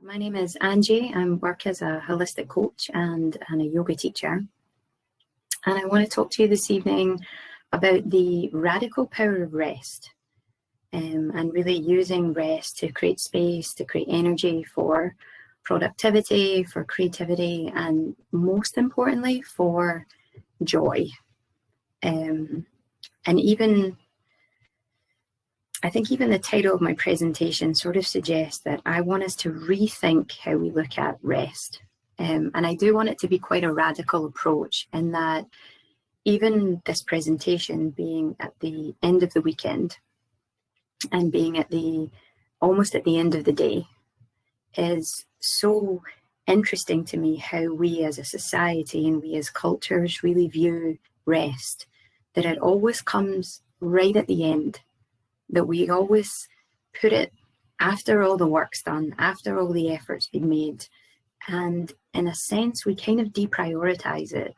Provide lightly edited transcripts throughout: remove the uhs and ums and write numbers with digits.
My name is Angie. I work as a holistic coach and a yoga teacher. And I want to talk to you this evening about the radical power of rest, and really using rest to create space, to create energy for productivity, for creativity, and most importantly, for joy. And even I think even the title of my presentation sort of suggests that I want us to rethink how we look at rest. And I do want it to be quite a radical approach, in that even this presentation being at the end of the weekend and being at almost at the end of the day is so interesting to me, how we as a society and we as cultures really view rest, that it always comes right at the end, that we always put it after all the work's done, after all the effort's been made. And in a sense, we kind of deprioritize it.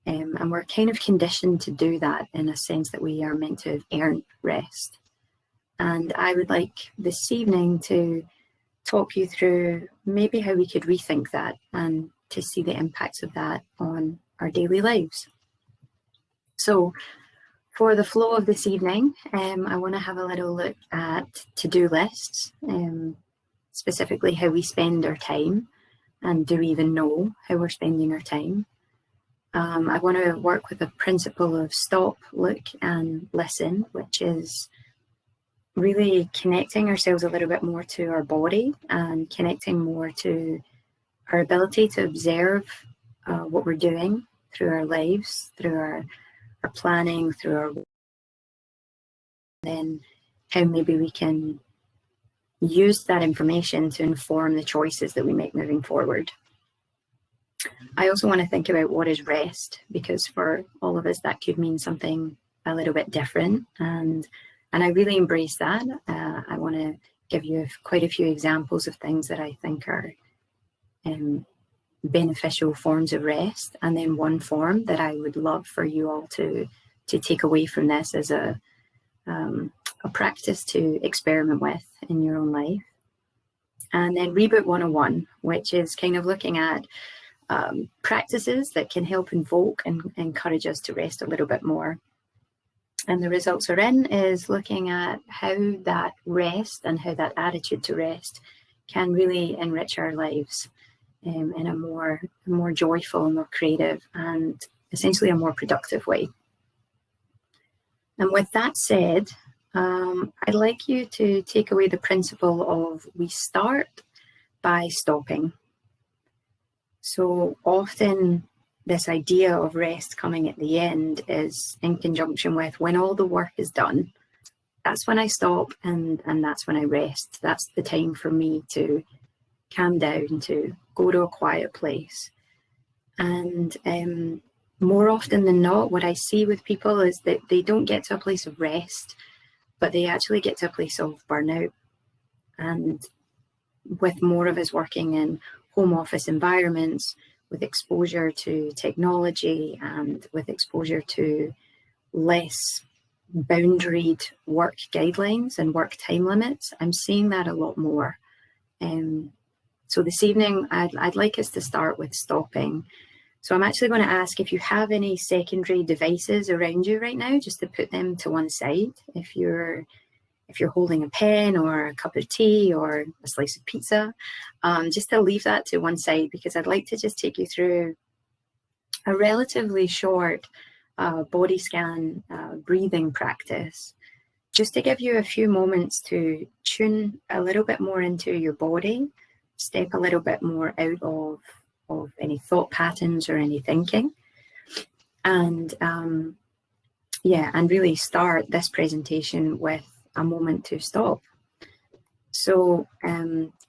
And we're kind of conditioned to do that, in a sense that we are meant to have earned rest. And I would like this evening to talk you through maybe how we could rethink that and to see the impacts of that on our daily lives. So for the flow of this evening, I want to have a little look at to-do lists, specifically how we spend our time, and do we even know how we're spending our time. I want to work with a principle of stop, look and listen, which is really connecting ourselves a little bit more to our body and connecting more to our ability to observe what we're doing through our lives, through our planning, through our then how maybe we can use that information to inform the choices that we make moving forward. I also want to think about what is rest, because for all of us that could mean something a little bit different, and I really embrace that. I want to give you quite a few examples of things that I think are beneficial forms of rest, and then one form that I would love for you all to take away from this as a practice to experiment with in your own life. And then Reboot 101, which is kind of looking at practices that can help invoke and encourage us to rest a little bit more. And the results are in is looking at how that rest and how that attitude to rest can really enrich our lives in a more joyful, more creative, and essentially a more productive way. And with that said, I'd like you to take away the principle of we start by stopping. So often this idea of rest coming at the end is in conjunction with when all the work is done. That's when I stop, and that's when I rest. That's the time for me to calm down, to go to a quiet place. And more often than not, what I see with people is that they don't get to a place of rest, but they actually get to a place of burnout. And with more of us working in home office environments, with exposure to technology and with exposure to less boundaried work guidelines and work time limits, I'm seeing that a lot more. So this evening, I'd like us to start with stopping. So I'm actually going to ask if you have any secondary devices around you right now, just to put them to one side. If you're holding a pen or a cup of tea or a slice of pizza, just to leave that to one side, because I'd like to just take you through a relatively short body scan breathing practice, just to give you a few moments to tune a little bit more into your body, step a little bit more out of any thought patterns or any thinking, and and really start this presentation with a moment to stop. So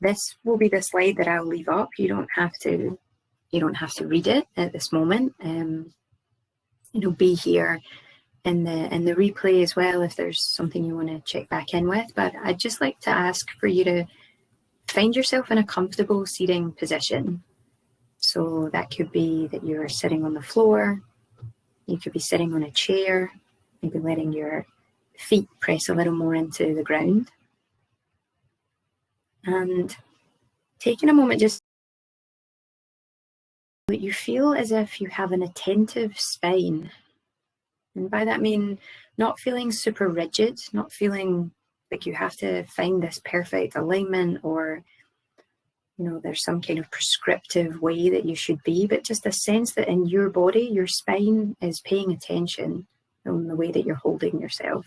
this will be the slide that I'll leave up. You don't have to read it at this moment. It'll be here in the replay as well if there's something you want to check back in with. But I'd just like to ask for you to find yourself in a comfortable seating position. So that could be that you're sitting on the floor, you could be sitting on a chair, maybe letting your feet press a little more into the ground. And taking a moment just that you feel as if you have an attentive spine. And by that I mean not feeling super rigid, not feeling like you have to find this perfect alignment or, you know, there's some kind of prescriptive way that you should be, but just a sense that in your body, your spine is paying attention on the way that you're holding yourself.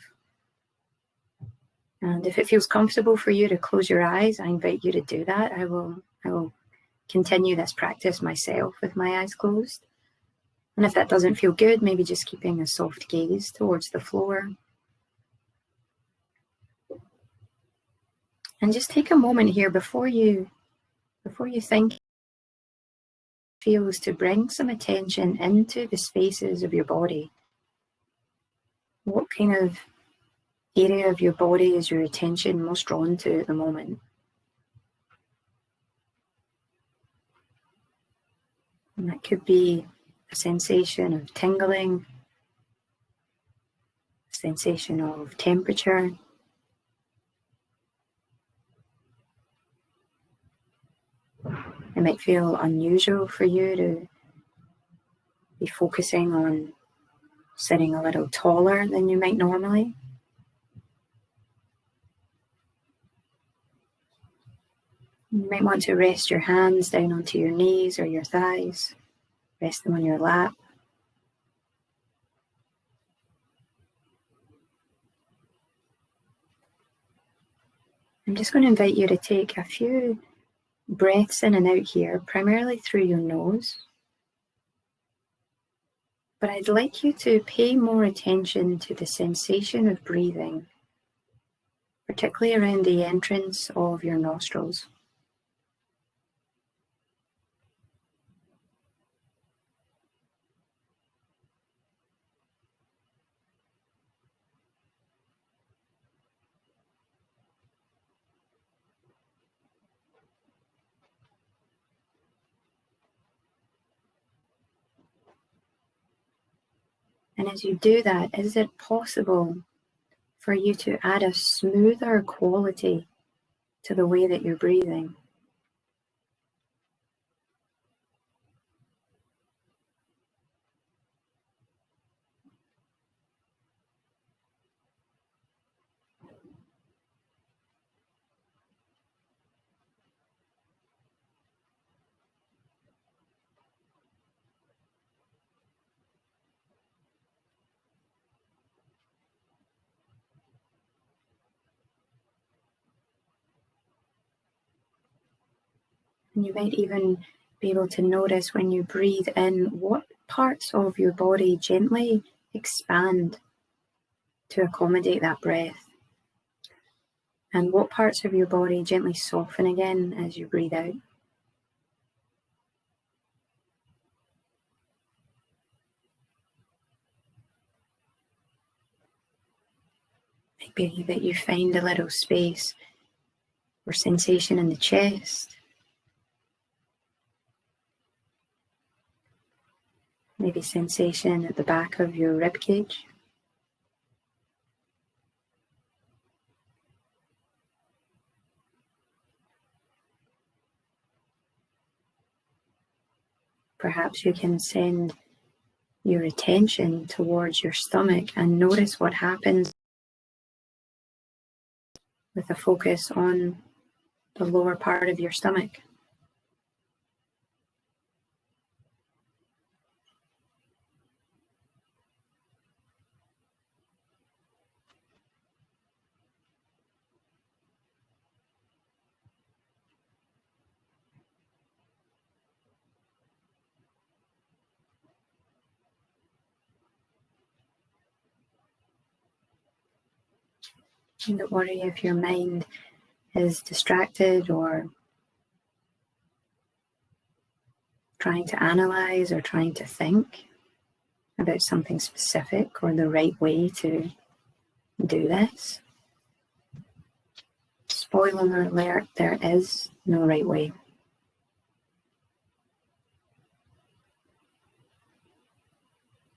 And if it feels comfortable for you to close your eyes, I invite you to do that. I will continue this practice myself with my eyes closed. And if that doesn't feel good, maybe just keeping a soft gaze towards the floor. And just take a moment here before you think it feels to bring some attention into the spaces of your body. What kind of area of your body is your attention most drawn to at the moment? And that could be a sensation of tingling, a sensation of temperature. It might feel unusual for you to be focusing on sitting a little taller than you might normally. You might want to rest your hands down onto your knees or your thighs. Rest them on your lap. I'm just going to invite you to take a few breaths in and out here, primarily through your nose. But I'd like you to pay more attention to the sensation of breathing, particularly around the entrance of your nostrils. And as you do that, is it possible for you to add a smoother quality to the way that you're breathing? And you might even be able to notice when you breathe in what parts of your body gently expand to accommodate that breath, and what parts of your body gently soften again as you breathe out. Maybe that you find a little space or sensation in the chest, maybe sensation at the back of your rib cage. Perhaps you can send your attention towards your stomach and notice what happens with a focus on the lower part of your stomach. And don't worry if your mind is distracted or trying to analyze or trying to think about something specific or the right way to do this. Spoiler alert, there is no right way.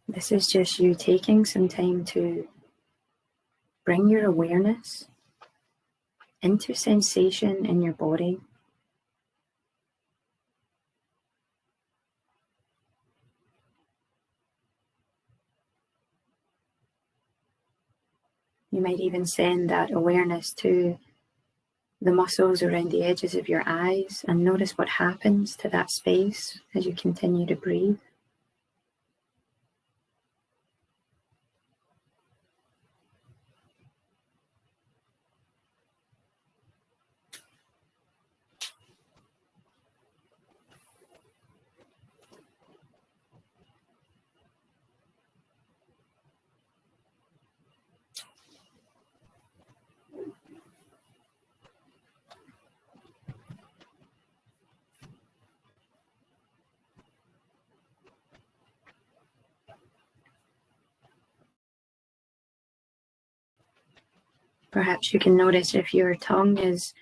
This is just you taking some time to bring your awareness into sensation in your body, You might even send that awareness to the muscles around the edges of your eyes and notice what happens to that space as you continue to breathe. Perhaps you can notice if your tongue is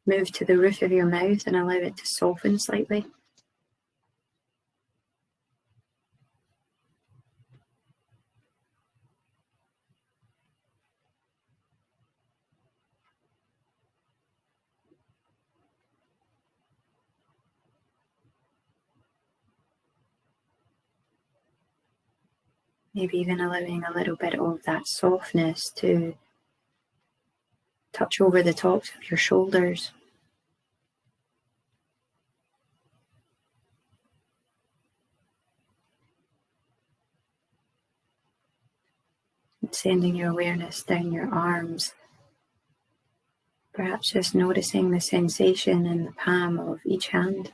moved to the roof of your mouth and allow it to soften slightly. Maybe even allowing a little bit of that softness to touch over the tops of your shoulders. Sending your awareness down your arms. Perhaps just noticing the sensation in the palm of each hand.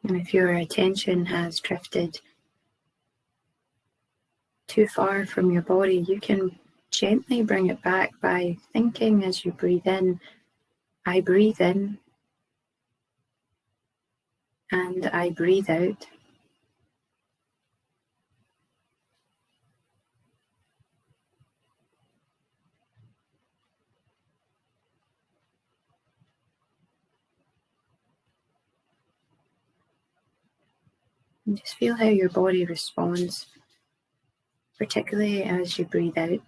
And if your attention has drifted too far from your body, you can gently bring it back by thinking as you breathe in, I breathe in and I breathe out. And just feel how your body responds, particularly as you breathe out.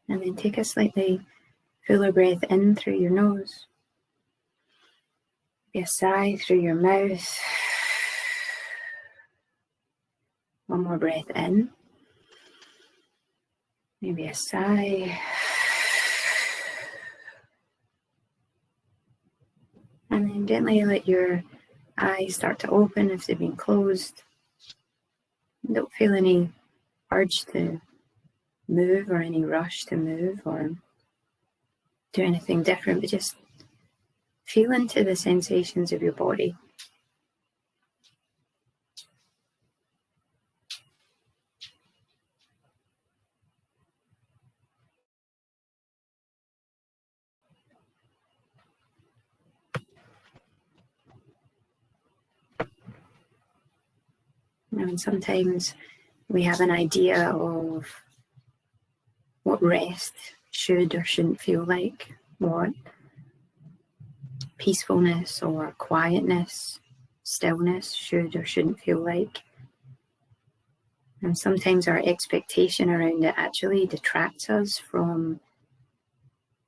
And then take a slightly fuller breath in through your nose. Maybe a sigh through your mouth. One more breath in. Maybe a sigh. And then gently let your eyes start to open if they've been closed. Don't feel any urge to move or any rush to move or do anything different, but just feel into the sensations of your body. And sometimes we have an idea of what rest should or shouldn't feel like, what peacefulness or quietness, stillness should or shouldn't feel like. And sometimes our expectation around it actually detracts us from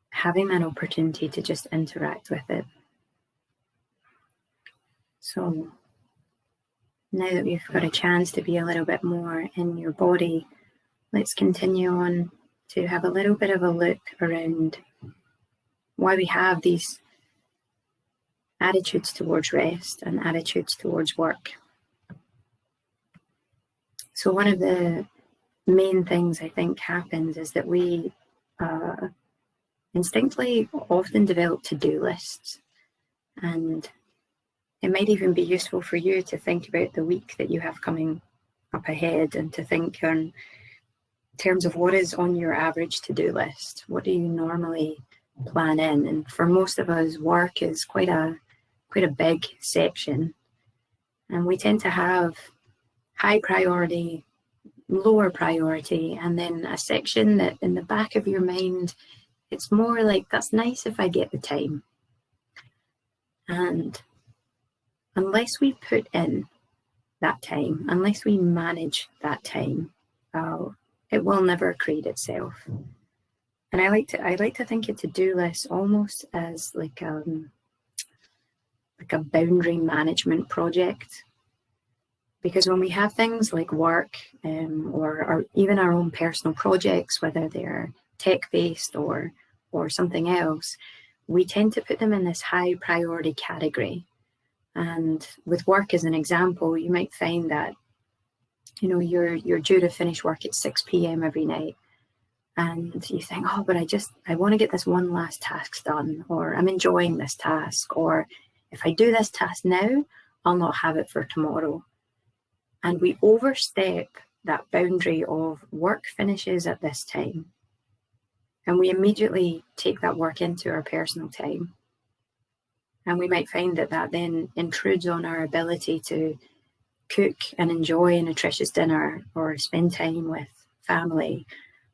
having an opportunity to just interact with it. So now that we've got a chance to be a little bit more in your body, let's continue on to have a little bit of a look around why we have these attitudes towards rest and attitudes towards work. So one of the main things I think happens is that we instinctively often develop to-do lists, and It might even be useful for you to think about the week that you have coming up ahead, and to think in terms of what is on your average to-do list. What do you normally plan in? And for most of us, work is quite a big section, and we tend to have high priority, lower priority, and then a section that in the back of your mind, it's more like, that's nice if I get the time. And unless we put in that time, unless we manage that time, it will never create itself. And I like to think of to-do lists almost as like a boundary management project. Because when we have things like work, or even our own personal projects, whether they're tech-based or something else, we tend to put them in this high priority category. And with work as an example, you might find that, you know, you're due to finish work at 6 p.m. every night, and you think, oh, but I want to get this one last task done, or I'm enjoying this task, or if I do this task now, I'll not have it for tomorrow. And we overstep that boundary of work finishes at this time, and we immediately take that work into our personal time. And we might find that then intrudes on our ability to cook and enjoy a nutritious dinner, or spend time with family,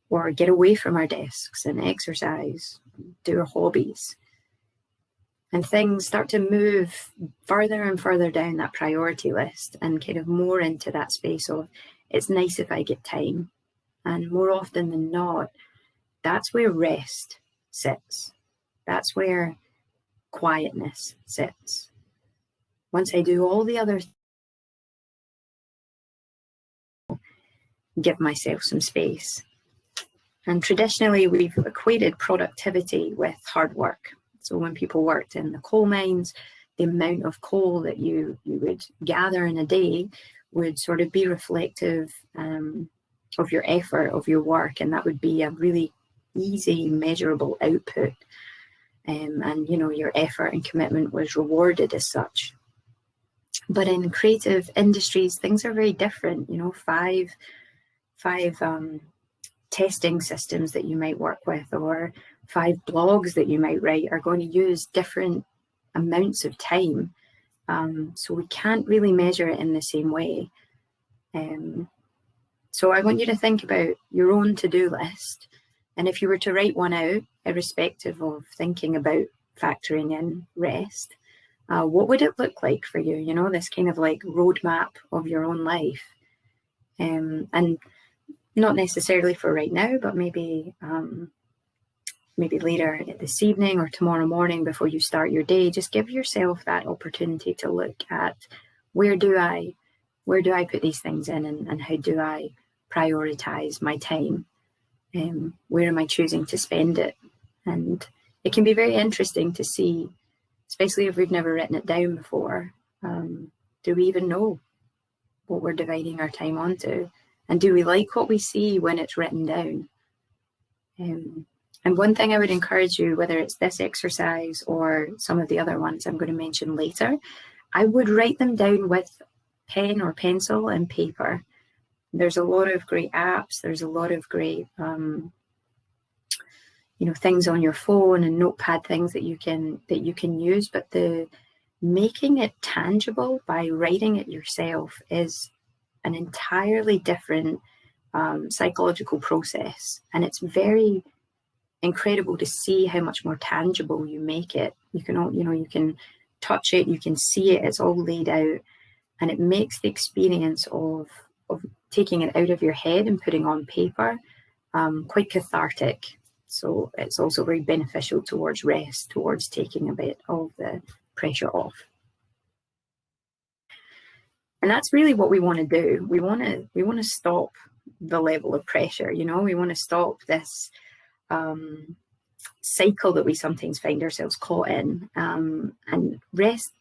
or get away from our desks and exercise, do our hobbies. And things start to move further and further down that priority list, and kind of more into that space of, it's nice if I get time. And more often than not, that's where rest sits. That's where quietness sits. Once I do all the other things, give myself some space. And traditionally, we've equated productivity with hard work. So when people worked in the coal mines, the amount of coal that you would gather in a day would sort of be reflective of your effort, of your work, and that would be a really easy, measurable output. And you know, your effort and commitment was rewarded as such. But in creative industries, things are very different. You know, five testing systems that you might work with, or 5 blogs that you might write, are going to use different amounts of time. So we can't really measure it in the same way. So I want you to think about your own to-do list. And if you were to write one out, irrespective of thinking about factoring in rest, what would it look like for you? You know, this kind of like roadmap of your own life. And not necessarily for right now, but maybe later this evening or tomorrow morning before you start your day, just give yourself that opportunity to look at, where do I put these things in, and how do I prioritize my time? Where am I choosing to spend it? And it can be very interesting to see, especially if we've never written it down before. Do we even know what we're dividing our time onto? And do we like what we see when it's written down? And one thing I would encourage you, whether it's this exercise or some of the other ones I'm going to mention later, I would write them down with pen or pencil and paper. There's a lot of great apps. There's a lot of great, things on your phone and notepad things that you can use. But the making it tangible by writing it yourself is an entirely different psychological process, and it's very incredible to see how much more tangible you make it. You can touch it, you can see it, it's all laid out, and it makes the experience of taking it out of your head and putting on paper quite cathartic. So it's also very beneficial towards rest, towards taking a bit of the pressure off. And that's really what we want to do. We want to stop the level of pressure. You know, we want to stop this cycle that we sometimes find ourselves caught in. And rest,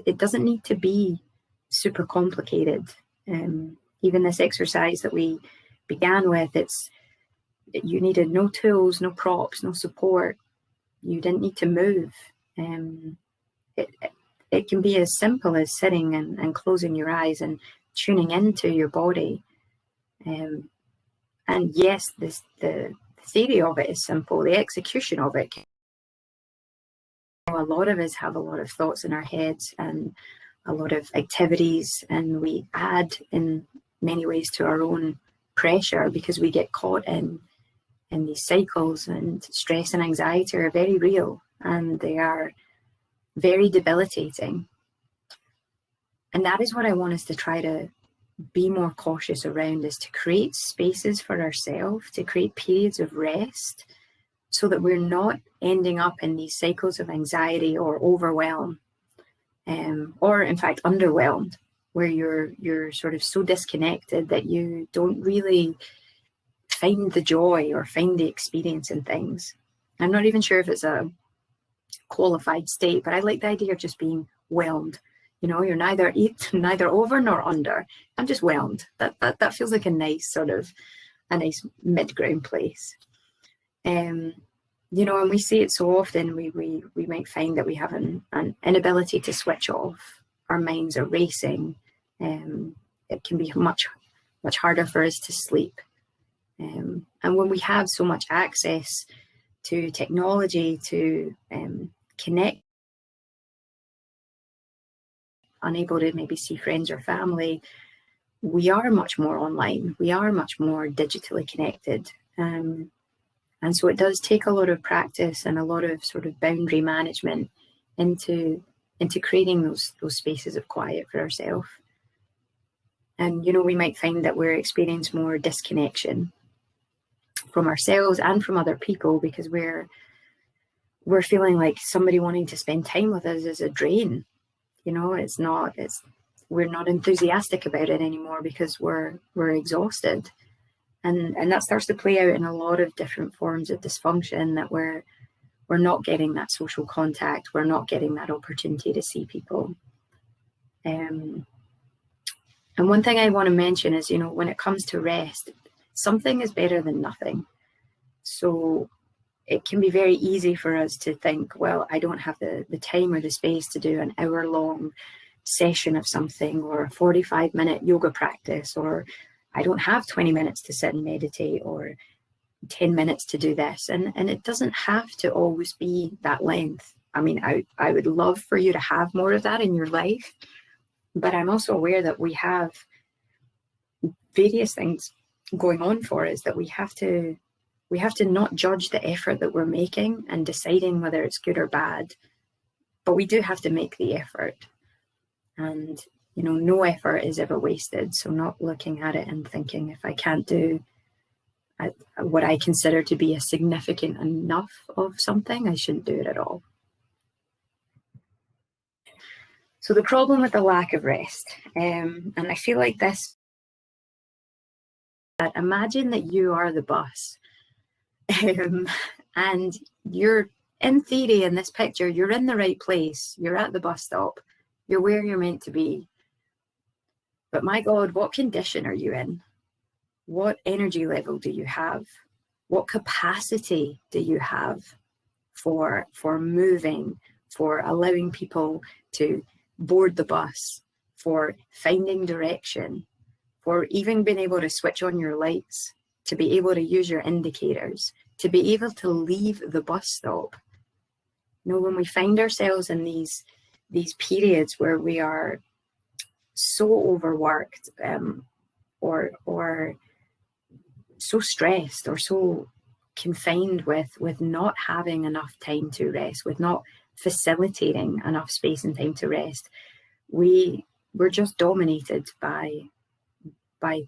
it doesn't need to be super complicated. Even this exercise that we began with, you needed no tools, no props, no support. You didn't need to move. it can be as simple as sitting and closing your eyes and tuning into your body. And yes, the theory of it is simple. The execution of it, a lot of us have a lot of thoughts in our heads and a lot of activities, and we add in many ways to our own pressure because we get caught in these cycles, and stress and anxiety are very real and they are very debilitating. And that is what I want us to try to be more cautious around, is to create spaces for ourselves, to create periods of rest, so that we're not ending up in these cycles of anxiety or overwhelm, or in fact underwhelmed, where you're sort of so disconnected that you don't really find the joy or find the experience in things. I'm not even sure if it's a qualified state, but I like the idea of just being whelmed. You're neither over nor under. I'm just whelmed. That feels like a nice mid-ground place. And we see it so often. We might find that we have an inability to switch off. Our minds are racing. It can be much harder for us to sleep. And when we have so much access to technology to connect, unable to maybe see friends or family, we are much more online. We are much more digitally connected. And so it does take a lot of practice and a lot of sort of boundary management into creating those spaces of quiet for ourselves. And, we might find that we're experiencing more disconnection from ourselves and from other people because we're feeling like somebody wanting to spend time with us is a drain. We're not enthusiastic about it anymore because we're exhausted. And that starts to play out in a lot of different forms of dysfunction, that we're not getting that social contact. We're not getting that opportunity to see people. And one thing I want to mention is, when it comes to rest, something is better than nothing. So it can be very easy for us to think, well, I don't have the time or the space to do an hour-long session of something, or a 45-minute yoga practice, or I don't have 20 minutes to sit and meditate, or 10 minutes to do this. And it doesn't have to always be that length. I mean, I would love for you to have more of that in your life, but I'm also aware that we have various things going on for us that we have to not judge the effort that we're making and deciding whether it's good or bad, but we do have to make the effort. And, no effort is ever wasted. So not looking at it and thinking, if I can't do what I consider to be a significant enough of something, I shouldn't do it at all. So the problem with the lack of rest, and I feel like this, that imagine that you are the bus, and you're, in theory, in this picture, you're in the right place, you're at the bus stop, you're where you're meant to be. But my God, what condition are you in? What energy level do you have? What capacity do you have for moving, for allowing people to board the bus, for finding direction, for even being able to switch on your lights, to be able to use your indicators, to be able to leave the bus stop? When we find ourselves in these periods where we are so overworked, or so stressed, or so confined with not having enough time to rest, with not facilitating enough space and time to rest, we're just dominated by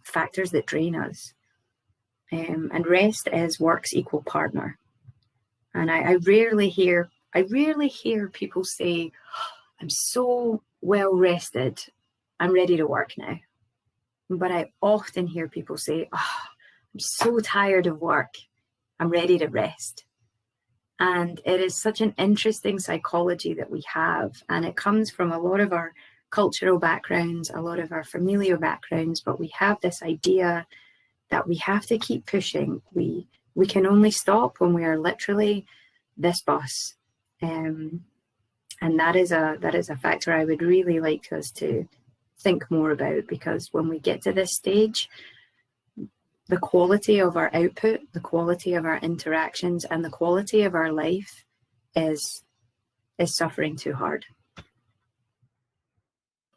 factors that drain us. And rest is work's equal partner. And I rarely hear people say, I'm so well rested, I'm ready to work now. But I often hear people say, I'm so tired of work, I'm ready to rest. And it is such an interesting psychology that we have. And it comes from a lot of our cultural backgrounds, a lot of our familial backgrounds, but we have this idea that we have to keep pushing. We can only stop when we are literally this bus. And And that is a factor I would really like us to think more about, because when we get to this stage, the quality of our output, the quality of our interactions, and the quality of our life is suffering too hard.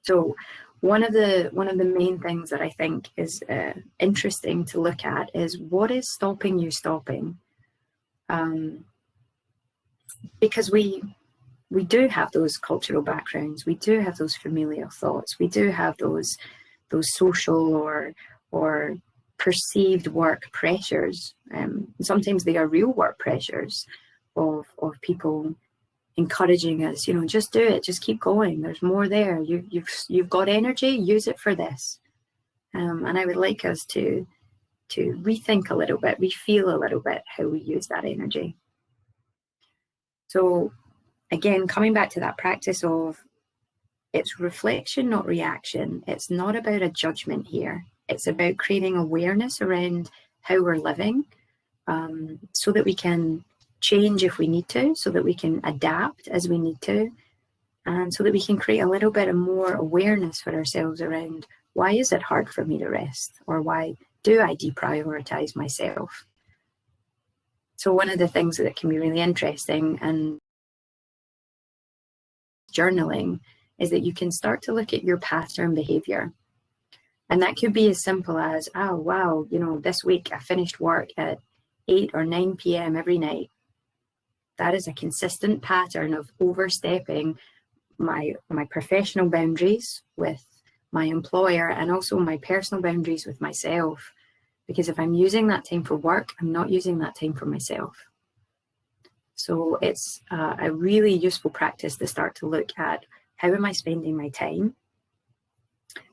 So one of the main things that I think is interesting to look at is, what is stopping you stopping? Because we do have those cultural backgrounds, we do have those familial thoughts, we do have those social or perceived work pressures. Sometimes they are real work pressures of people encouraging us, you know, just do it, just keep going, there's more there, you've got energy, use it for this. And I would like us to rethink a little bit, refeel a little bit how we use that energy. So again, coming back to that practice of, it's reflection, not reaction. It's not about a judgment here. It's about creating awareness around how we're living, so that we can change if we need to, so that we can adapt as we need to, and so that we can create a little bit of more awareness for ourselves around, why is it hard for me to rest? Or why do I deprioritize myself? So one of the things that can be really interesting and journaling is that you can start to look at your pattern behavior. And that could be as simple as, oh, wow, you know, this week I finished work at 8 or 9 p.m. every night. That is a consistent pattern of overstepping my professional boundaries with my employer, and also my personal boundaries with myself. Because if I'm using that time for work, I'm not using that time for myself. So it's a really useful practice to start to look at, how am I spending my time?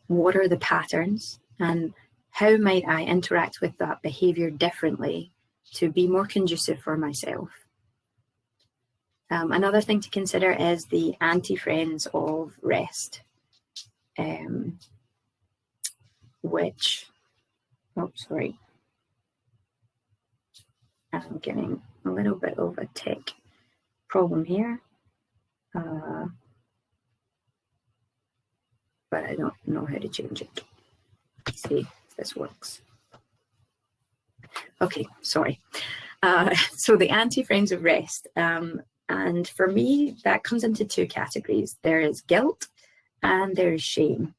What are the patterns? And how might I interact with that behavior differently to be more conducive for myself? Another thing to consider is the anti-friends of rest, which, oh, sorry, I'm getting a little bit of a tech problem here, but I don't know how to change it. Let's see if this works. Okay, sorry. So the anti-friends of rest, and for me, that comes into two categories. There is guilt and there is shame.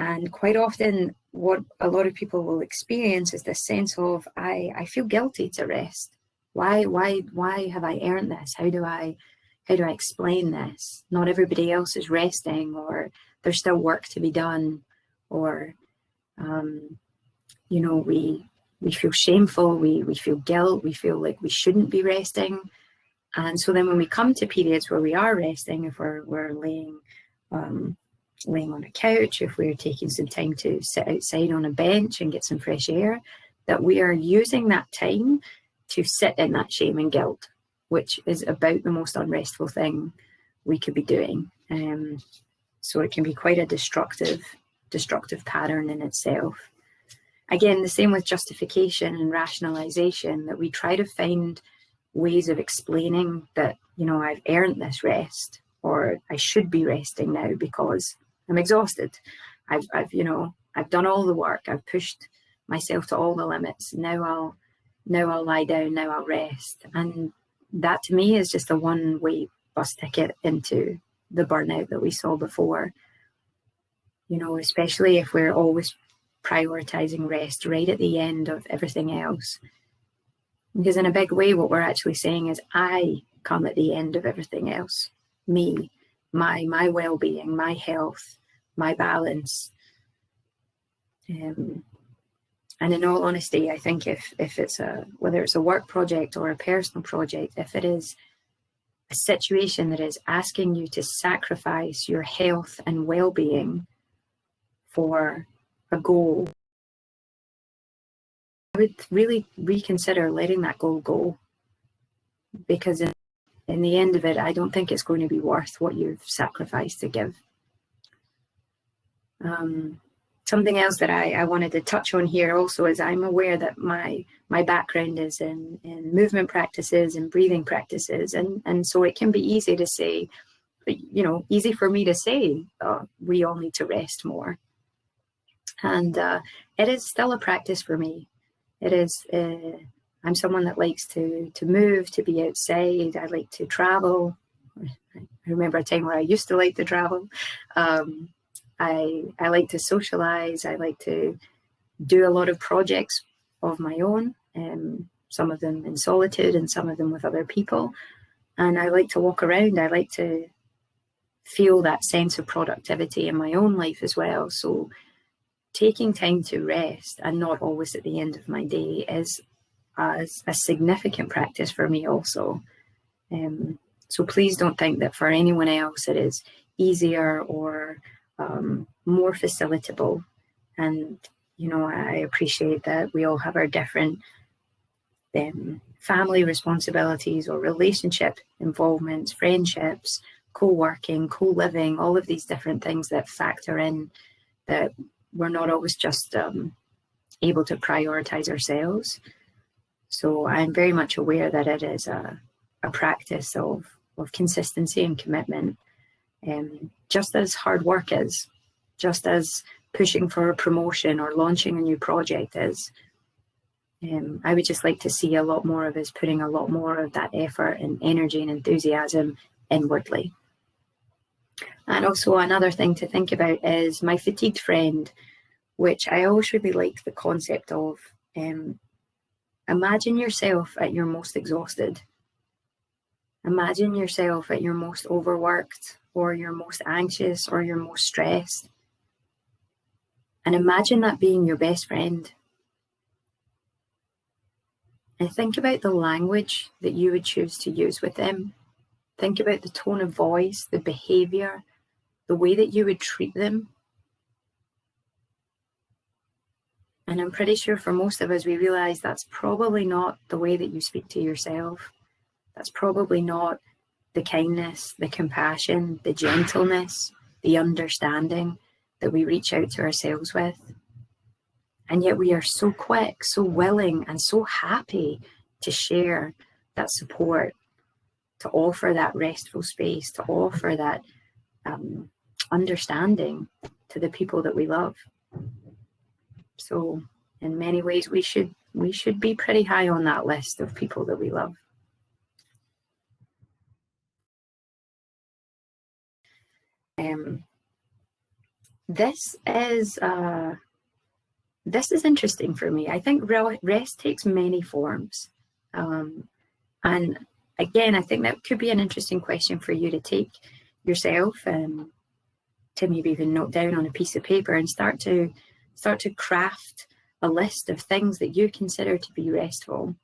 And quite often, what a lot of people will experience is this sense of, I feel guilty to rest. Why have I earned this? How do I explain this? Not everybody else is resting, or there's still work to be done, or you know, we feel shameful, we feel guilt, we feel like we shouldn't be resting. And so then when we come to periods where we are resting, if we're laying on a couch, if we're taking some time to sit outside on a bench and get some fresh air, that we are using that time to sit in that shame and guilt, which is about the most unrestful thing we could be doing. So it can be quite a destructive pattern in itself. Again, the same with justification and rationalization, that we try to find ways of explaining that, you know, I've earned this rest, or I should be resting now because I'm exhausted. I've done all the work. I've pushed myself to all the limits. Now I'll lie down. Now I'll rest. And that to me is just a one-way bus ticket into the burnout that we saw before. You know, especially if we're always prioritizing rest right at the end of everything else. Because in a big way, what we're actually saying is, I come at the end of everything else. Me, my well-being, my health, my balance. And in all honesty, I think if it's whether it's a work project or a personal project, if it is a situation that is asking you to sacrifice your health and well-being for a goal, I would really reconsider letting that goal go, because in the end of it, I don't think it's going to be worth what you've sacrificed to give. Something else that I wanted to touch on here also is, I'm aware that my background is in movement practices and breathing practices, and so it can be easy to say, you know, easy for me to say, we all need to rest more. And it is still a practice for me. It is, I'm someone that likes to move, to be outside. I like to travel. I remember a time where I used to like to travel. I like to socialize. I like to do a lot of projects of my own, some of them in solitude and some of them with other people. And I like to walk around. I like to feel that sense of productivity in my own life as well. So taking time to rest, and not always at the end of my day, is a significant practice for me also. So please don't think that for anyone else it is easier or more facilitable. And, you know, I appreciate that we all have our different family responsibilities or relationship involvements, friendships, co-working, co-living, all of these different things that factor in, that we're not always just able to prioritize ourselves. So I'm very much aware that it is a practice of consistency and commitment, just as hard work is, just as pushing for a promotion or launching a new project is. I would just like to see a lot more of us putting a lot more of that effort and energy and enthusiasm inwardly. And also another thing to think about is my fatigued friend, which I always really liked the concept of. Imagine yourself at your most exhausted. Imagine yourself at your most overworked, or your most anxious, or your most stressed. And imagine that being your best friend. And think about the language that you would choose to use with them. Think about the tone of voice, the behavior, the way that you would treat them. And I'm pretty sure for most of us, we realize that's probably not the way that you speak to yourself. That's probably not the kindness, the compassion, the gentleness, the understanding that we reach out to ourselves with. And yet we are so quick, so willing, and so happy to share that support, to offer that restful space, to offer that understanding to the people that we love. So in many ways, we should be pretty high on that list of people that we love. This is interesting for me. I think rest takes many forms. And again, I think that could be an interesting question for you to take yourself to maybe even note down on a piece of paper and start to craft a list of things that you consider to be restful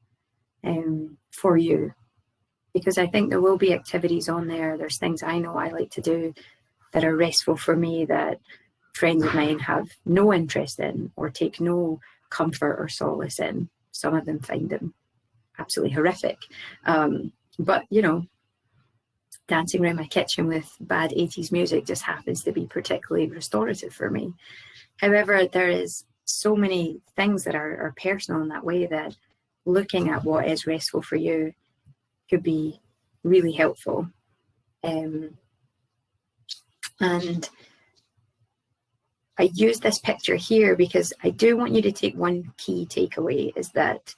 for you. Because I think there will be activities on there. There's things I know I like to do that are restful for me that friends of mine have no interest in or take no comfort or solace in. Some of them find them absolutely horrific. But, you know, dancing around my kitchen with bad 80s music just happens to be particularly restorative for me. However, there is so many things that are personal in that way that looking at what is restful for you could be really helpful. And I use this picture here because I do want you to take one key takeaway, is that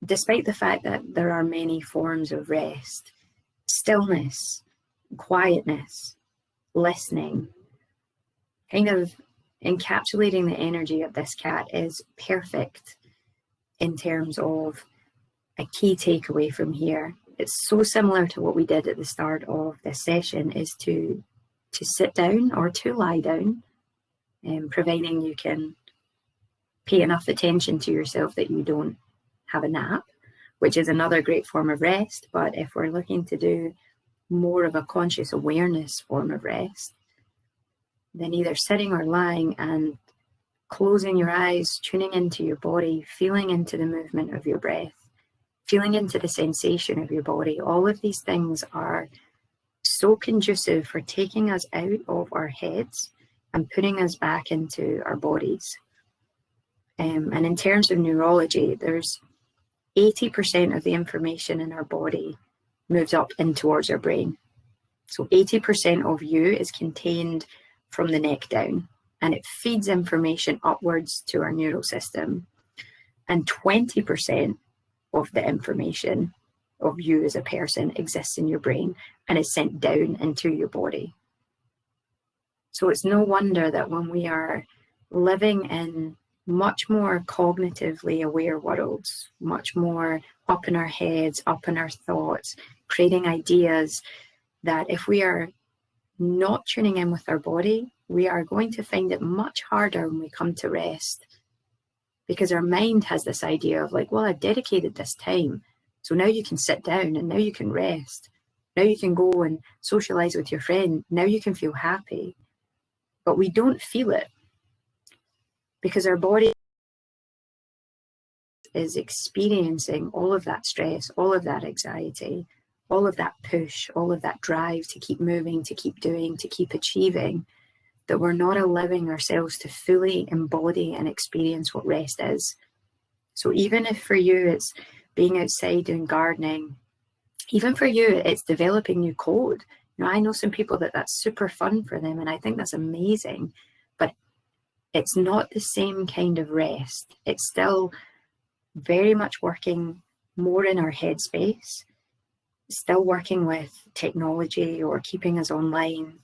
despite the fact that there are many forms of rest, stillness, quietness, listening, kind of encapsulating the energy of this cat is perfect in terms of a key takeaway from here. It's so similar to what we did at the start of this session, is to sit down or to lie down, providing you can pay enough attention to yourself that you don't have a nap, which is another great form of rest. But if we're looking to do more of a conscious awareness form of rest, then either sitting or lying and closing your eyes, tuning into your body, feeling into the movement of your breath, feeling into the sensation of your body. All of these things are so conducive for taking us out of our heads and putting us back into our bodies. And in terms of neurology, there's 80% of the information in our body moves up in towards our brain. So 80% of you is contained from the neck down, and it feeds information upwards to our neural system. And 20% of the information of you as a person exists in your brain and is sent down into your body. So it's no wonder that when we are living in much more cognitively aware worlds, much more up in our heads, up in our thoughts, creating ideas, that if we are not tuning in with our body, we are going to find it much harder when we come to rest, because our mind has this idea of like, well, I've dedicated this time, so now you can sit down and now you can rest. Now you can go and socialize with your friend. Now you can feel happy. But we don't feel it because our body is experiencing all of that stress, all of that anxiety, all of that push, all of that drive to keep moving, to keep doing, to keep achieving, that we're not allowing ourselves to fully embody and experience what rest is. So even if for you it's being outside doing gardening, even for you it's developing new code. You know, I know some people that's super fun for them, and I think that's amazing, but it's not the same kind of rest. It's still very much working more in our headspace, still working with technology or keeping us online,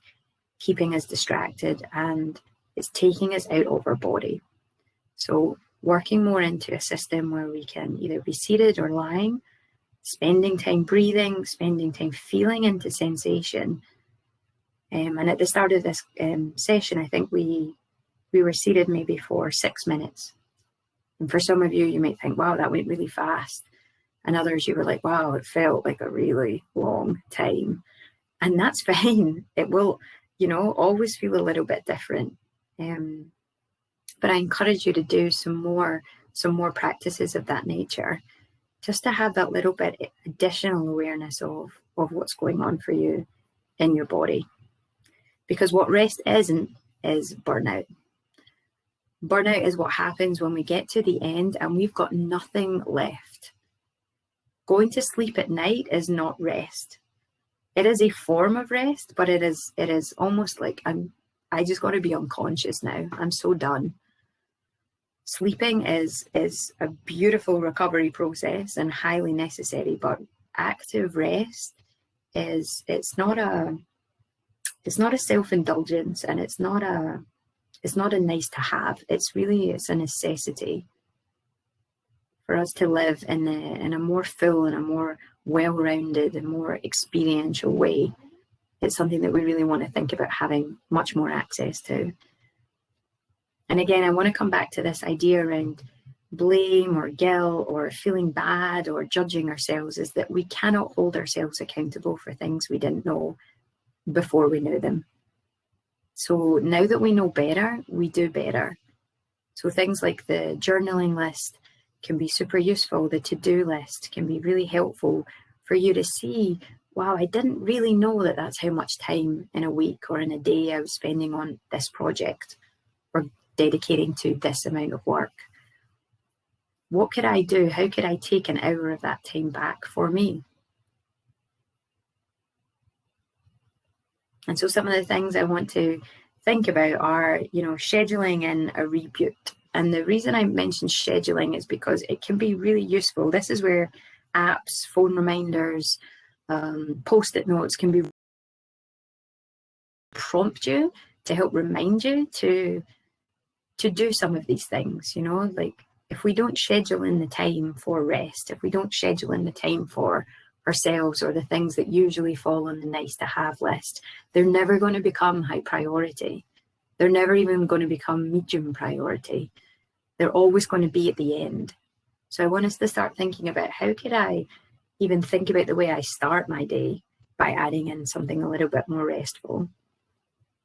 keeping us distracted, and it's taking us out of our body. So working more into a system where we can either be seated or lying, spending time breathing, spending time feeling into sensation. And at the start of this session, I think we were seated maybe for 6 minutes. And for some of you, you might think, wow, that went really fast. And others, you were like, wow, it felt like a really long time. And that's fine. It will, you know, always feel a little bit different. But I encourage you to do some more practices of that nature, just to have that little bit additional awareness of what's going on for you in your body. Because what rest isn't is burnout. Burnout is what happens when we get to the end and we've got nothing left. Going to sleep at night is not rest. It is a form of rest, but it is almost like I just got to be unconscious now. I'm so done. Sleeping is a beautiful recovery process and highly necessary, but active rest it's not a self-indulgence, and it's not a nice to have. It's a necessity for us to live in a more full and a more well-rounded and more experiential way. It's something that we really want to think about having much more access to. And again, I want to come back to this idea around blame or guilt or feeling bad or judging ourselves, is that we cannot hold ourselves accountable for things we didn't know before we knew them. So now that we know better, we do better. So things like the journaling list can be super useful. The to-do list can be really helpful for you to see, wow, I didn't really know that that's how much time in a week or in a day I was spending on this project or dedicating to this amount of work. What could I do? How could I take an hour of that time back for me? And so some of the things I want to think about are, you know, scheduling in a reboot. And the reason I mentioned scheduling is because it can be really useful. This is where apps, phone reminders, Post-it notes can be prompt you to help remind you to do some of these things. You know, like if we don't schedule in the time for rest, if we don't schedule in the time for ourselves or the things that usually fall on the nice to have list, they're never going to become high priority. They're never even going to become medium priority. They're always going to be at the end. So I want us to start thinking about, how could I even think about the way I start my day by adding in something a little bit more restful.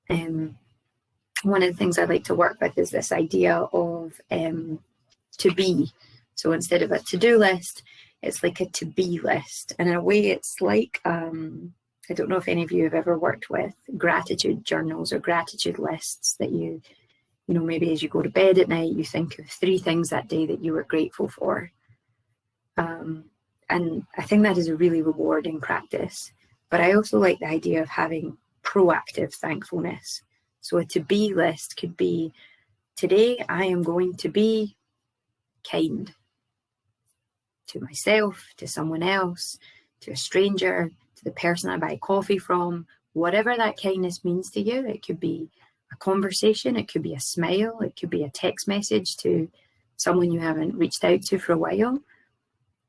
One of the things I like to work with is this idea of to be. So instead of a to-do list, it's like a to-be list. And in a way, it's like, I don't know if any of you have ever worked with gratitude journals or gratitude lists that you know, maybe as you go to bed at night, you think of 3 things that day that you were grateful for. And I think that is a really rewarding practice. But I also like the idea of having proactive thankfulness. So a to-be list could be, today I am going to be kind to myself, to someone else, to a stranger, to the person I buy coffee from, whatever that kindness means to you. It could be a conversation, it could be a smile, it could be a text message to someone you haven't reached out to for a while.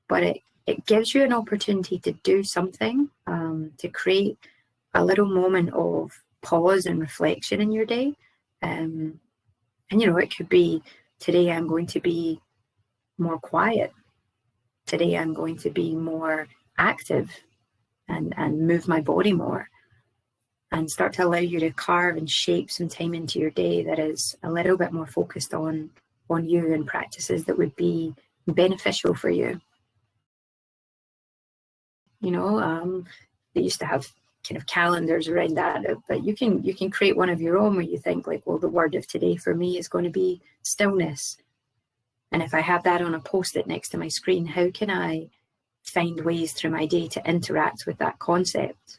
But it gives you an opportunity to do something, to create a little moment of pause and reflection in your day. And, you know, it could be, today I'm going to be more quiet. Today I'm going to be more active and move my body more, and start to allow you to carve and shape some time into your day that is a little bit more focused on you and practices that would be beneficial for you. You know, they used to have kind of calendars around that, but you can create one of your own where you think like, well, the word of today for me is going to be stillness. And if I have that on a post-it next to my screen, how can I find ways through my day to interact with that concept?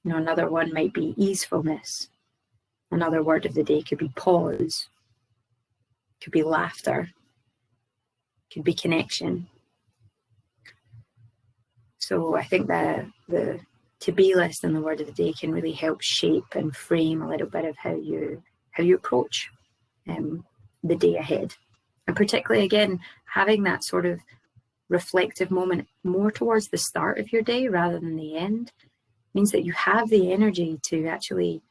You know, another one might be easefulness. Another word of the day could be pause, could be laughter, could be connection. So I think that the to-be list and the word of the day can really help shape and frame a little bit of how you approach the day ahead. And particularly, again, having that sort of reflective moment more towards the start of your day rather than the end means that you have the energy to actually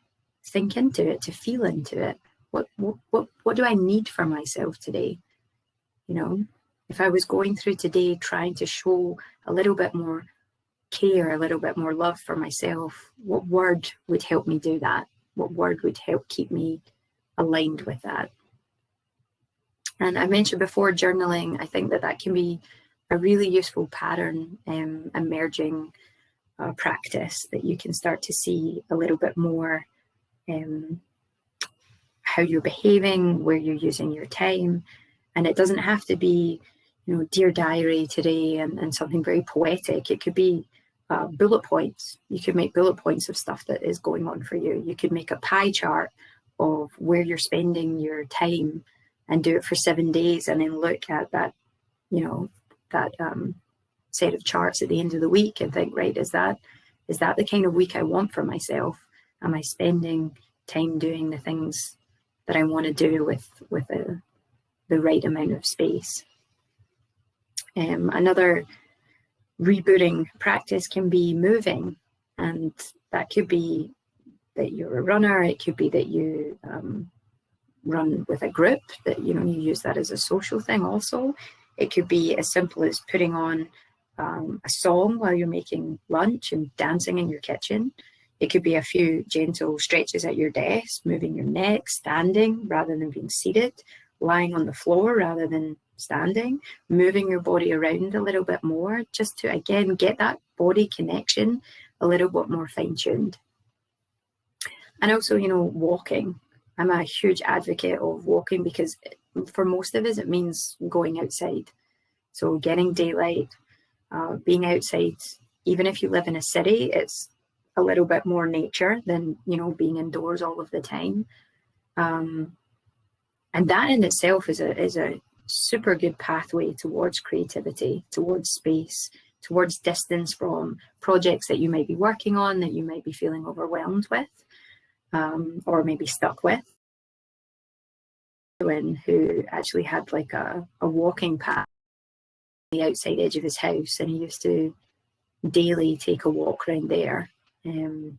think into it, to feel into it. What do I need for myself today? You know, if I was going through today trying to show a little bit more care, a little bit more love for myself, what word would help me do that? What word would help keep me aligned with that? And I mentioned before journaling. I think that can be a really useful pattern, emerging practice that you can start to see a little bit more how you're behaving, where you're using your time. And it doesn't have to be, you know, dear diary today and something very poetic. It could be bullet points. You could make bullet points of stuff that is going on for you. You could make a pie chart of where you're spending your time and do it for 7 days, and then look at that, you know, that set of charts at the end of the week and think, right, is that the kind of week I want for myself? Am I spending time doing the things that I want to do with the right amount of space? Another rebooting practice can be moving, and that could be that you're a runner. It could be that you run with a group, that, you know, you use that as a social thing also. It could be as simple as putting on a song while you're making lunch and dancing in your kitchen. It could be a few gentle stretches at your desk, moving your neck, standing rather than being seated, lying on the floor rather than standing, moving your body around a little bit more, just to, again, get that body connection a little bit more fine-tuned. And also, you know, walking. I'm a huge advocate of walking because for most of us, it means going outside. So getting daylight, being outside, even if you live in a city, it's a little bit more nature than, you know, being indoors all of the time. And that in itself is a super good pathway towards creativity, towards space, towards distance from projects that you might be working on, that you might be feeling overwhelmed with, or maybe stuck with. Who actually had like a walking path on the outside edge of his house, and he used to daily take a walk around there. I'm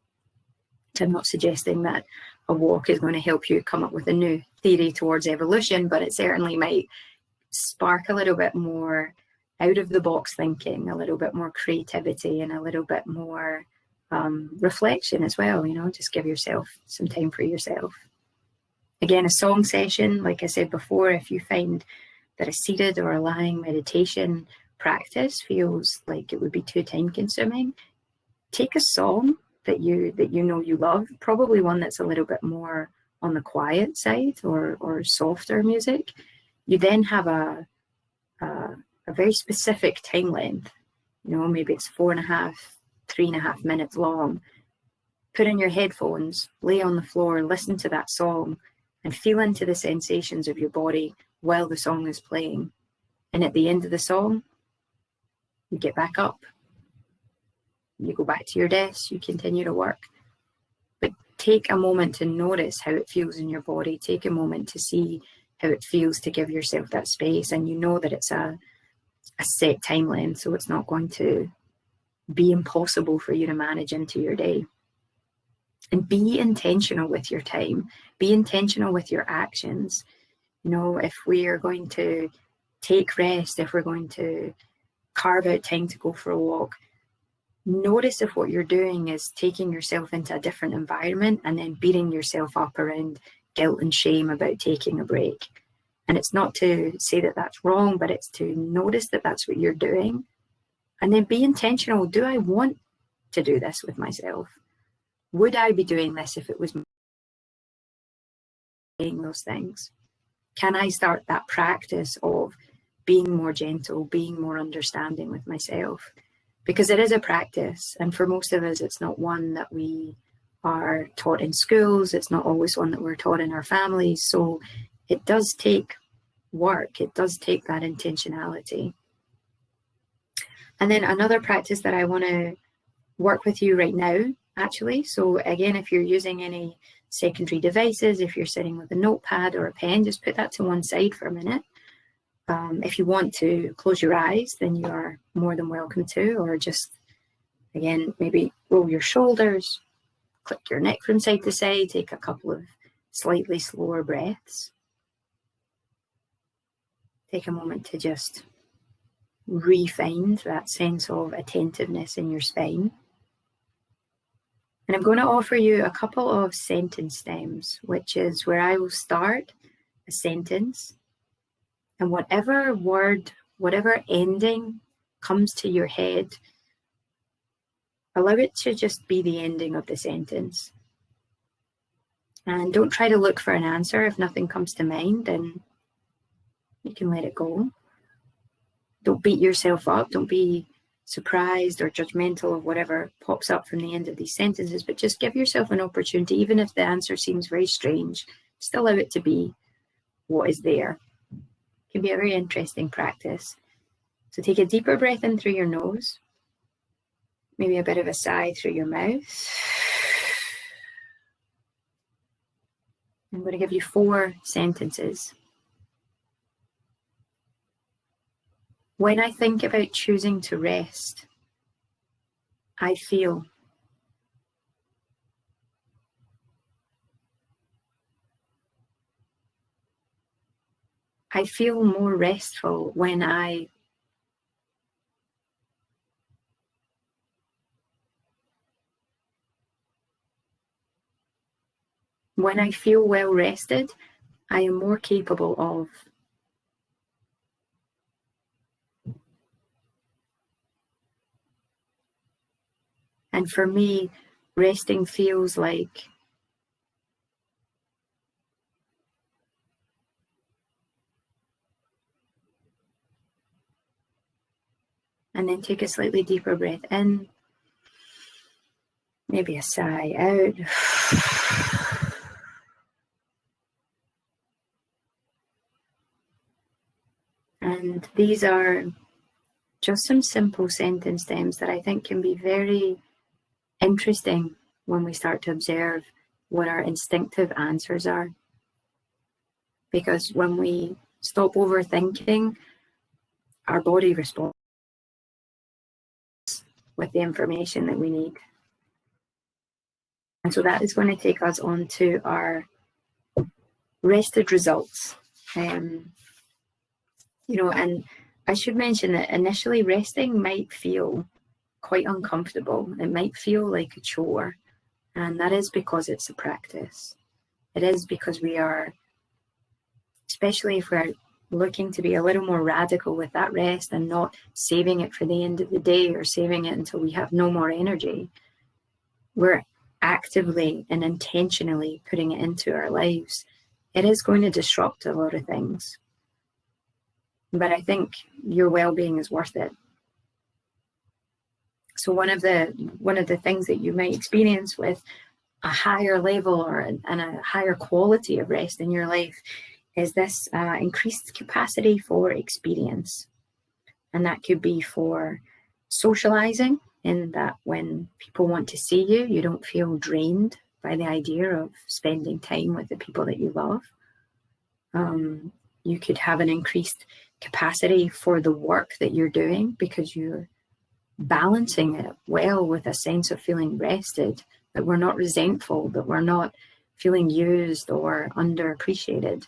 not suggesting that a walk is going to help you come up with a new theory towards evolution, but it certainly might spark a little bit more out of the box thinking, a little bit more creativity, and a little bit more reflection as well. You know, just give yourself some time for yourself. Again, a song session, like I said before, if you find that a seated or a lying meditation practice feels like it would be too time consuming, take a song that you know you love, probably one that's a little bit more on the quiet side or softer music. You then have a very specific time length. You know, maybe it's 4.5 3.5 minutes long, put in your headphones, lay on the floor, listen to that song, and feel into the sensations of your body while the song is playing. And at the end of the song, you get back up, you go back to your desk, you continue to work. But take a moment to notice how it feels in your body. Take a moment to see how it feels to give yourself that space. And you know that it's a set time length, so it's not going to be impossible for you to manage into your day. And be intentional with your time. Be intentional with your actions. You know, if we are going to take rest, if we're going to carve out time to go for a walk, notice if what you're doing is taking yourself into a different environment and then beating yourself up around guilt and shame about taking a break. And it's not to say that that's wrong, but it's to notice that that's what you're doing. And then be intentional. Do I want to do this with myself? Would I be doing this if it was me saying those things? Can I start that practice of being more gentle, being more understanding with myself? Because it is a practice, and for most of us, it's not one that we are taught in schools. It's not always one that we're taught in our families. So it does take work. It does take that intentionality. And then another practice that I want to work with you right now, actually. So again, if you're using any secondary devices, if you're sitting with a notepad or a pen, just put that to one side for a minute. If you want to close your eyes, then you are more than welcome to, or just, again, maybe roll your shoulders, click your neck from side to side, take a couple of slightly slower breaths. Take a moment to just re-find that sense of attentiveness in your spine. And I'm going to offer you a couple of sentence stems, which is where I will start a sentence, and whatever word, whatever ending comes to your head, allow it to just be the ending of the sentence. And don't try to look for an answer. If nothing comes to mind, then you can let it go. Don't beat yourself up. Don't be surprised or judgmental of whatever pops up from the end of these sentences, but just give yourself an opportunity, even if the answer seems very strange, just allow it to be what is there. It can be a very interesting practice. So take a deeper breath in through your nose, maybe a bit of a sigh through your mouth. I'm going to give you 4 sentences. When I think about choosing to rest, I feel. I feel more restful when I feel well rested, I am more capable of. And for me, resting feels like and then take a slightly deeper breath in, maybe a sigh out. And these are just some simple sentence stems that I think can be very interesting when we start to observe what our instinctive answers are. Because when we stop overthinking, our body responds with the information that we need. And so that is going to take us on to our rested results. And I should mention that initially resting might feel quite uncomfortable. It might feel like a chore. And that is because it's a practice. It is because we are, especially if we're looking to be a little more radical with that rest and not saving it for the end of the day or saving it until we have no more energy, we're actively and intentionally putting it into our lives. It is going to disrupt a lot of things. But I think your well-being is worth it. So one of the things that you might experience with a higher level and a higher quality of rest in your life is this increased capacity for experience. And that could be for socializing, in that when people want to see you, you don't feel drained by the idea of spending time with the people that you love. You could have an increased capacity for the work that you're doing because you're balancing it well with a sense of feeling rested, that we're not resentful, that we're not feeling used or underappreciated.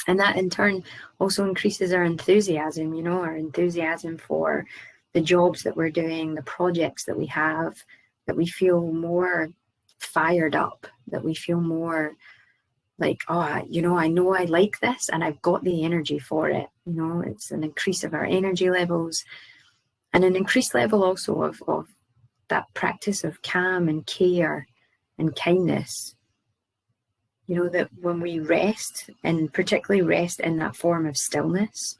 And that in turn also increases our enthusiasm, our enthusiasm for the jobs that we're doing, the projects that we have, that we feel more fired up, that we feel more like, I know I like this and I've got the energy for it. It's an increase of our energy levels and an increased level also of that practice of calm and care and kindness. That when we rest, and particularly rest in that form of stillness,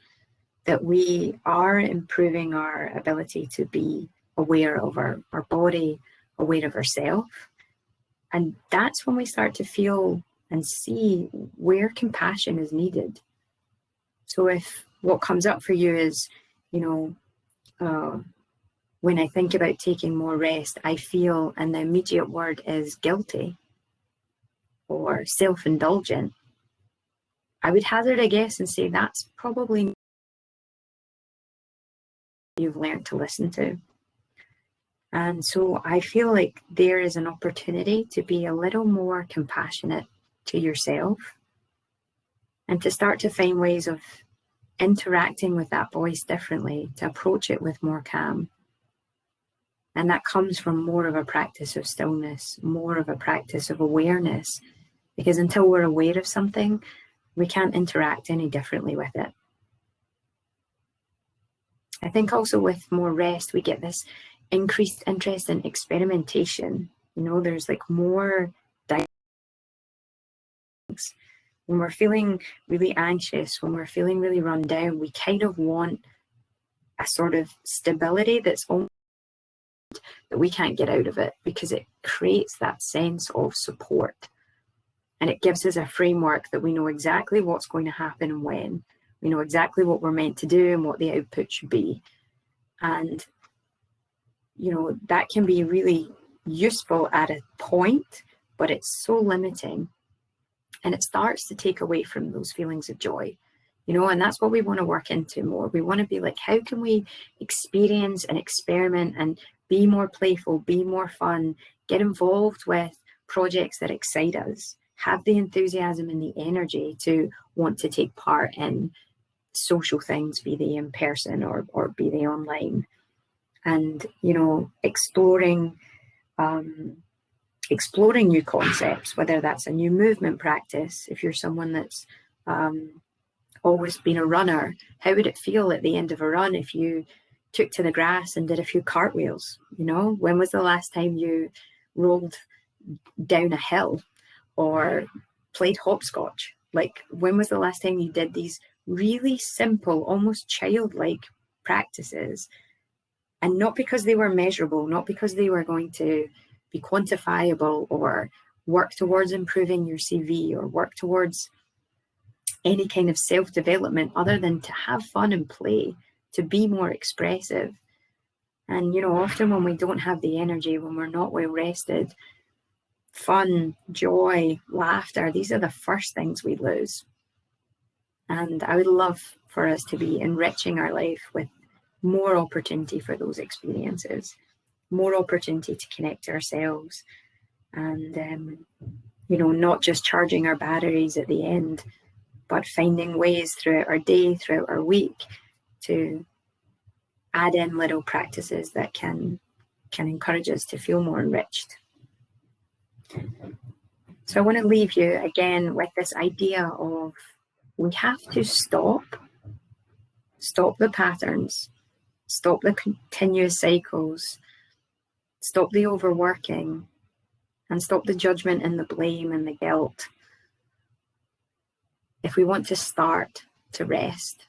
that we are improving our ability to be aware of our body, aware of ourselves. And that's when we start to feel and see where compassion is needed. So if what comes up for you is, when I think about taking more rest, I feel, and the immediate word is guilty or self-indulgent, I would hazard a guess and say that's probably you've learned to listen to. And so I feel like there is an opportunity to be a little more compassionate to yourself and to start to find ways of interacting with that voice differently, to approach it with more calm. And that comes from more of a practice of stillness, more of a practice of awareness, because until we're aware of something, we can't interact any differently with it. I think also with more rest, we get this increased interest in experimentation. There's like more things. When we're feeling really anxious, when we're feeling really run down, we kind of want a sort of stability that's almost that we can't get out of it, because it creates that sense of support. And it gives us a framework that we know exactly what's going to happen and when. We know exactly what we're meant to do and what the output should be. And, that can be really useful at a point, but it's so limiting. And it starts to take away from those feelings of joy, and that's what we want to work into more. We want to be like, how can we experience and experiment and be more playful, be more fun, get involved with projects that excite us, have the enthusiasm and the energy to want to take part in social things, be they in person or be they online. And, exploring new concepts, whether that's a new movement practice. If you're someone that's always been a runner, how would it feel at the end of a run if you took to the grass and did a few cartwheels? When was the last time you rolled down a hill or played hopscotch? Like, when was the last time you did these really simple, almost childlike practices? And not because they were measurable, not because they were going to be quantifiable or work towards improving your CV or work towards any kind of self-development, other than to have fun and play, to be more expressive. And, often when we don't have the energy, when we're not well rested, fun, joy, laughter, these are the first things we lose. And I would love for us to be enriching our life with more opportunity for those experiences, more opportunity to connect to ourselves, and not just charging our batteries at the end, but finding ways throughout our day, throughout our week, to add in little practices that can encourage us to feel more enriched. So I want to leave you again with this idea of, we have to stop the patterns, stop the continuous cycles, stop the overworking, and stop the judgment and the blame and the guilt if we want to start to rest.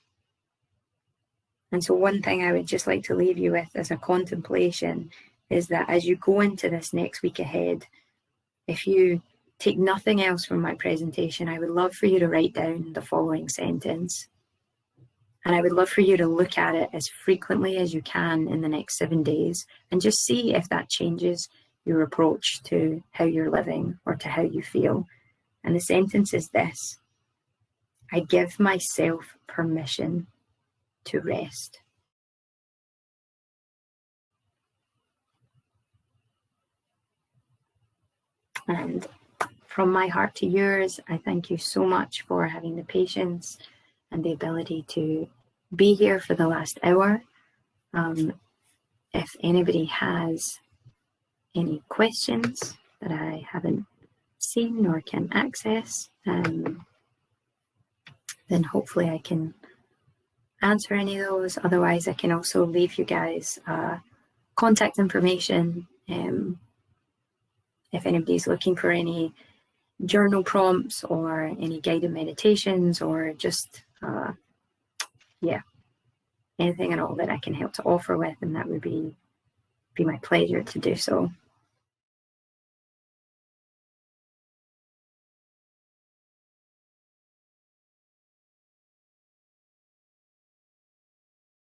And so one thing I would just like to leave you with as a contemplation is that as you go into this next week ahead, if you take nothing else from my presentation, I would love for you to write down the following sentence. And I would love for you to look at it as frequently as you can in the next 7 days and just see if that changes your approach to how you're living or to how you feel. And the sentence is this: I give myself permission to rest. And from my heart to yours, I thank you so much for having the patience and the ability to be here for the last hour. If anybody has any questions that I haven't seen or can access, then hopefully I can answer any of those. Otherwise, I can also leave you guys contact information if anybody's looking for any journal prompts or any guided meditations or just anything at all that I can help to offer with, and that would be my pleasure to do so.